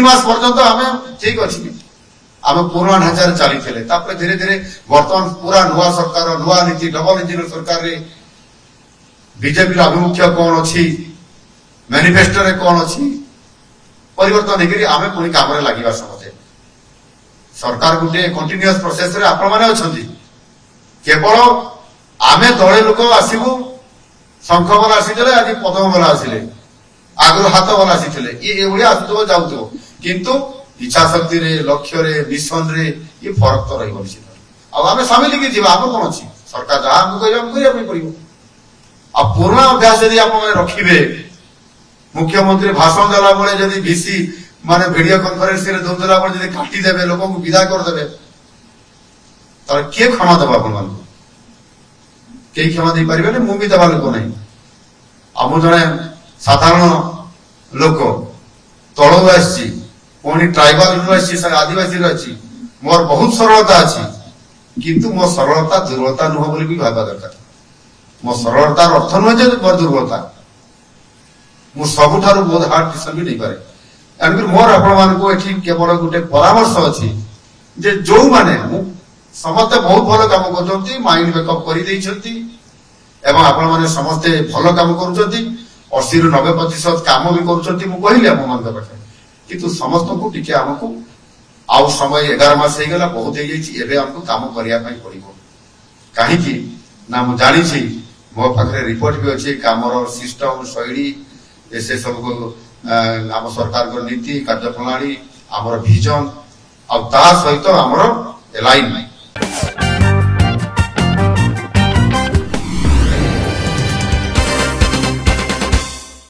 मास पर्यंत आम ठीक अच्छी आम पुराना ढांचार चली धीरे धीरे बर्तमान पूरा नुआ सरकार नुआ नीति डबल इंजिन सरकार बीजेपी आभिमुख्य कौन अच्छी मैनिफेस्टो रे कौन अच्छी परिवर्तन होकर आम पुणी काम लगे समझे सरकार गोटे कंटिन्यूअस प्रोसेस रे आपण माने अछंती केवल आमे दळे लोक आसीबु शंख वाला आसीले आज पदम वाला आसीले आग्र हाथ वाला आसीले ये एभली आसुतो जाउतो किंतु इच्छा शक्ति रे लक्ष्य रे मिशन रे ये फरक तो रही बनी अब आमे शामिल की जीवा आप कोन अछि सरकार जहां हमको कहबा हम करिया पड़िबो अब पुराना अभ्यास यदि आप रखिबे मुख्यमंत्री भाषण देला बेले यदि बीसी माने वीडियो कॉन्फ्रेंस रे दोदला पर यदि काटी देबे लोक को विदा कर देबे तर के क्षमा देबा अपन मान के क्षमा दे परिबे मु भी देबा लोक नहीं हम जने साधारण लोक तळो आसी कोनी ट्राइबल यूनिवर्सिटी आदिवासी रही मोर बहुत सरलता अच्छी किंतु मो सरलता दुर्बलता नुह बोली भी भाबा दरकार मो सरलतार अर्थ नुह जे मोर दुर्बलता मु सबुठारु बहुत हार्ड डिसीजन भी नहीं पारे एंड मोर आपण मान को एठी केवल गुटे परामर्श अछि जे जो माने समस्त बहुत भलो काम करछंती माइंड बैकअप करि दैछंती एवं आपण माने समस्त भलो काम करूछंती 80 ରୁ 90% काम भी करूछंती मु कहिले हम मान पाखे किंतु समस्त को टिके हमको आउ समय 11 मास हे गला बहुत हे जाई एबे हमको काम करिया पई पड़िबो काहे कि ना मु जानि छी मो पाखरे रिपोर्ट भी अछि कामर सिस्टम शैली ऐसे सब को आम सरकार को नीति कार्यप्रणाली आमर विजन आ सहित आमर एलाइनमेंट